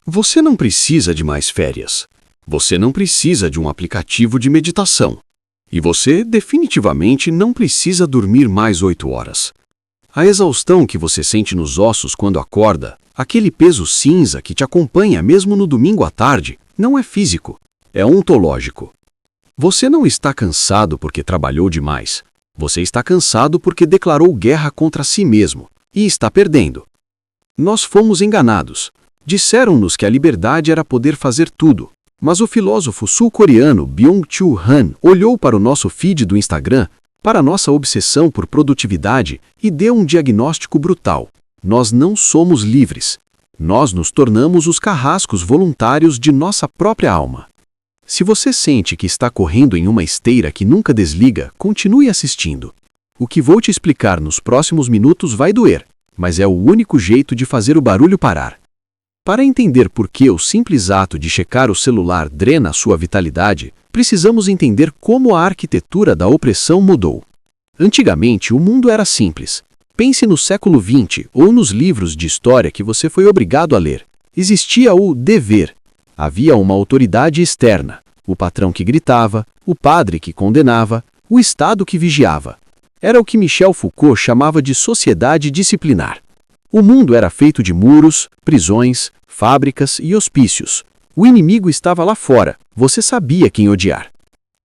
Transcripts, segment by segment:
Você não precisa de mais férias. Você não precisa de um aplicativo de meditação. E você definitivamente não precisa dormir mais 8 horas. A exaustão que você sente nos ossos quando acorda, aquele peso cinza que te acompanha mesmo no domingo à tarde, não é físico, é ontológico. Você não está cansado porque trabalhou demais. Você está cansado porque declarou guerra contra si mesmo e está perdendo. Nós fomos enganados. Disseram-nos que a liberdade era poder fazer tudo. Mas o filósofo sul-coreano Byung-Chul Han olhou para o nosso feed do Instagram, para a nossa obsessão por produtividade e deu um diagnóstico brutal. Nós não somos livres. Nós nos tornamos os carrascos voluntários de nossa própria alma. Se você sente que está correndo em uma esteira que nunca desliga, continue assistindo. O que vou te explicar nos próximos minutos vai doer, mas é o único jeito de fazer o barulho parar. Para entender por que o simples ato de checar o celular drena a sua vitalidade, precisamos entender como a arquitetura da opressão mudou. Antigamente, o mundo era simples. Pense no século XX ou nos livros de história que você foi obrigado a ler. Existia o dever. Havia uma autoridade externa, o patrão que gritava, o padre que condenava, o Estado que vigiava. Era o que Michel Foucault chamava de sociedade disciplinar. O mundo era feito de muros, prisões, fábricas e hospícios. O inimigo estava lá fora, você sabia quem odiar.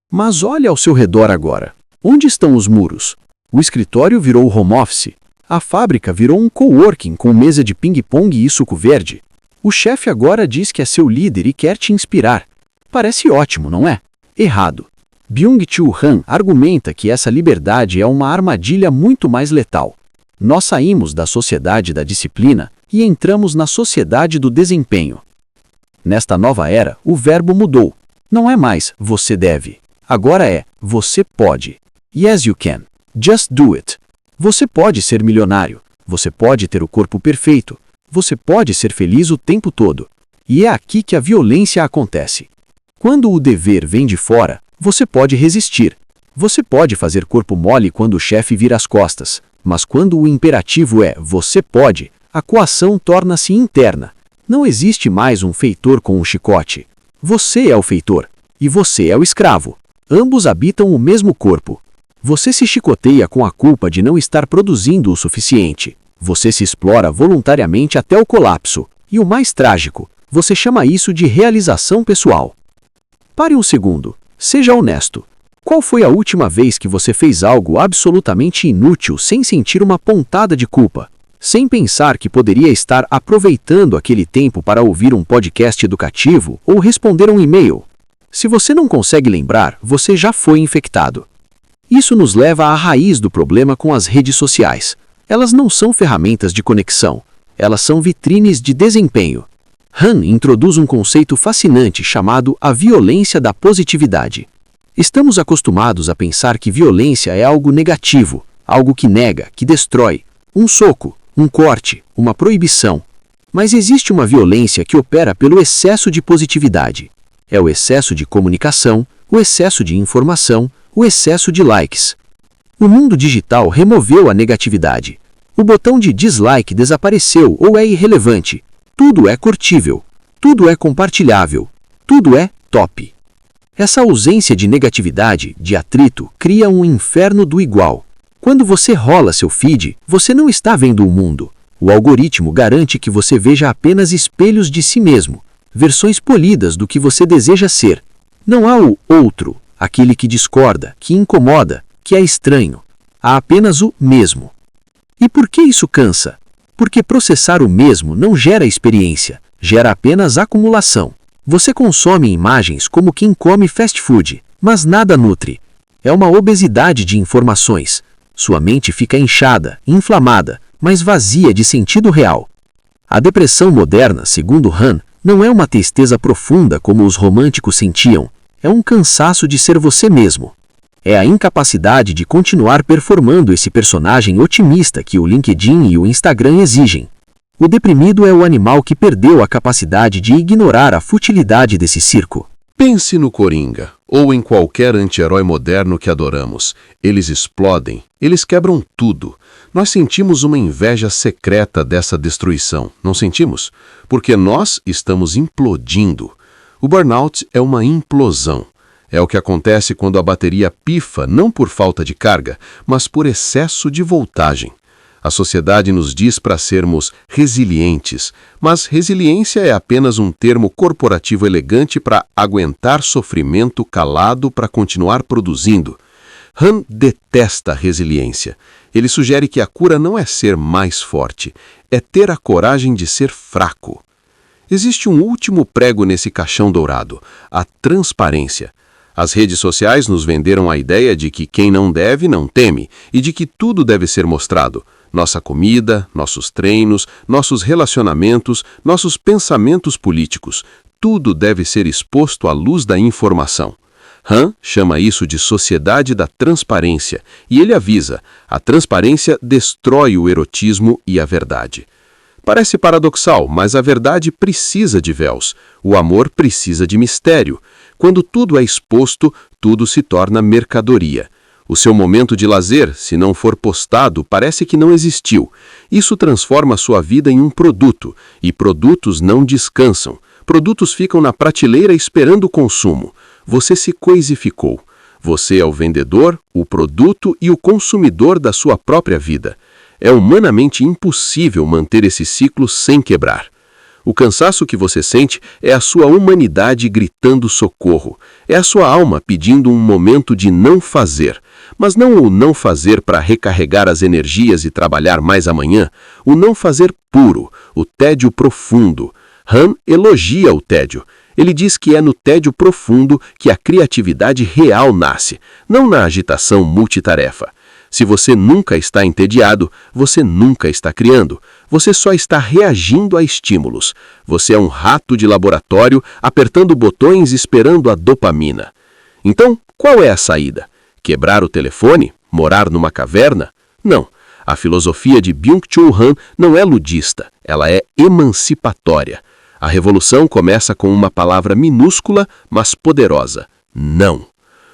Mas olha ao seu redor agora. Onde estão os muros? O escritório virou home office. A fábrica virou um coworking com mesa de ping-pong e suco verde. O chefe agora diz que é seu líder e quer te inspirar. Parece ótimo, não é? Errado. Byung-Chul Han argumenta que essa liberdade é uma armadilha muito mais letal. Nós saímos da sociedade da disciplina e entramos na sociedade do desempenho. Nesta nova era, o verbo mudou. Não é mais você deve. Agora é você pode. Yes, you can. Just do it. Você pode ser milionário. Você pode ter o corpo perfeito. Você pode ser feliz o tempo todo. E é aqui que a violência acontece. Quando o dever vem de fora, você pode resistir. Você pode fazer corpo mole quando o chefe vira as costas. Mas quando o imperativo é você pode, a coação torna-se interna. Não existe mais um feitor com um chicote. Você é o feitor e você é o escravo. Ambos habitam o mesmo corpo. Você se chicoteia com a culpa de não estar produzindo o suficiente. Você se explora voluntariamente até o colapso. E o mais trágico, você chama isso de realização pessoal. Pare um segundo. Seja honesto. Qual foi a última vez que você fez algo absolutamente inútil sem sentir uma pontada de culpa? Sem pensar que poderia estar aproveitando aquele tempo para ouvir um podcast educativo ou responder um e-mail? Se você não consegue lembrar, você já foi infectado. Isso nos leva à raiz do problema com as redes sociais. Elas não são ferramentas de conexão. Elas são vitrines de desempenho. Han introduz um conceito fascinante chamado a violência da positividade. Estamos acostumados a pensar que violência é algo negativo, algo que nega, que destrói. Um soco, um corte, uma proibição. Mas existe uma violência que opera pelo excesso de positividade. É o excesso de comunicação, o excesso de informação, o excesso de likes. O mundo digital removeu a negatividade. O botão de dislike desapareceu ou é irrelevante. Tudo é curtível. Tudo é compartilhável. Tudo é top. Essa ausência de negatividade, de atrito, cria um inferno do igual. Quando você rola seu feed, você não está vendo o mundo. O algoritmo garante que você veja apenas espelhos de si mesmo, versões polidas do que você deseja ser. Não há o outro, aquele que discorda, que incomoda, que é estranho. Há apenas o mesmo. E por que isso cansa? Porque processar o mesmo não gera experiência, gera apenas acumulação. Você consome imagens como quem come fast food, mas nada nutre. É uma obesidade de informações. Sua mente fica inchada, inflamada, mas vazia de sentido real. A depressão moderna, segundo Han, não é uma tristeza profunda como os românticos sentiam. É um cansaço de ser você mesmo. É a incapacidade de continuar performando esse personagem otimista que o LinkedIn e o Instagram exigem. O deprimido é o animal que perdeu a capacidade de ignorar a futilidade desse circo. Pense no Coringa, ou em qualquer anti-herói moderno que adoramos. Eles explodem, eles quebram tudo. Nós sentimos uma inveja secreta dessa destruição, não sentimos? Porque nós estamos implodindo. O burnout é uma implosão. É o que acontece quando a bateria pifa não por falta de carga, mas por excesso de voltagem. A sociedade nos diz para sermos resilientes, mas resiliência é apenas um termo corporativo elegante para aguentar sofrimento calado para continuar produzindo. Han detesta a resiliência. Ele sugere que a cura não é ser mais forte, é ter a coragem de ser fraco. Existe um último prego nesse caixão dourado, a transparência. As redes sociais nos venderam a ideia de que quem não deve, não teme, e de que tudo deve ser mostrado. Nossa comida, nossos treinos, nossos relacionamentos, nossos pensamentos políticos. Tudo deve ser exposto à luz da informação. Han chama isso de sociedade da transparência, e ele avisa, a transparência destrói o erotismo e a verdade. Parece paradoxal, mas a verdade precisa de véus, o amor precisa de mistério. Quando tudo é exposto, tudo se torna mercadoria. O seu momento de lazer, se não for postado, parece que não existiu. Isso transforma sua vida em um produto, e produtos não descansam. Produtos ficam na prateleira esperando o consumo. Você se coisificou. Você é o vendedor, o produto e o consumidor da sua própria vida. É humanamente impossível manter esse ciclo sem quebrar. O cansaço que você sente é a sua humanidade gritando socorro. É a sua alma pedindo um momento de não fazer. Mas não o não fazer para recarregar as energias e trabalhar mais amanhã. O não fazer puro, o tédio profundo. Han elogia o tédio. Ele diz que é no tédio profundo que a criatividade real nasce, não na agitação multitarefa. Se você nunca está entediado, você nunca está criando. Você só está reagindo a estímulos. Você é um rato de laboratório apertando botões esperando a dopamina. Então, qual é a saída? Quebrar o telefone? Morar numa caverna? Não. A filosofia de Byung-Chul Han não é ludista, ela é emancipatória. A revolução começa com uma palavra minúscula, mas poderosa: não.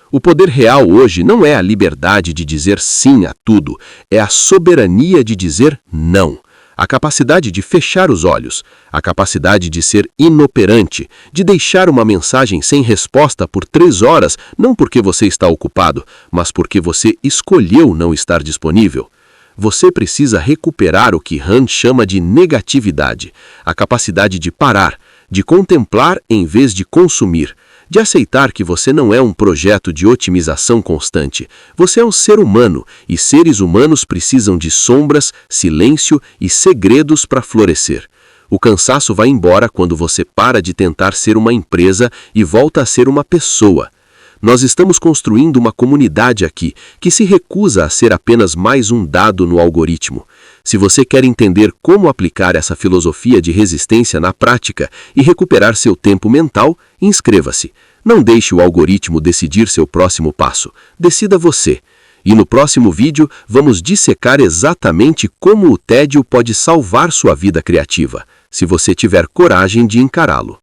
O poder real hoje não é a liberdade de dizer sim a tudo, é a soberania de dizer não. A capacidade de fechar os olhos, a capacidade de ser inoperante, de deixar uma mensagem sem resposta por 3 horas, não porque você está ocupado, mas porque você escolheu não estar disponível. Você precisa recuperar o que Han chama de negatividade, a capacidade de parar, de contemplar em vez de consumir, de aceitar que você não é um projeto de otimização constante. Você é um ser humano, e seres humanos precisam de sombras, silêncio e segredos para florescer. O cansaço vai embora quando você para de tentar ser uma empresa e volta a ser uma pessoa. Nós estamos construindo uma comunidade aqui que se recusa a ser apenas mais um dado no algoritmo. Se você quer entender como aplicar essa filosofia de resistência na prática e recuperar seu tempo mental, inscreva-se. Não deixe o algoritmo decidir seu próximo passo. Decida você. E no próximo vídeo, vamos dissecar exatamente como o tédio pode salvar sua vida criativa, se você tiver coragem de encará-lo.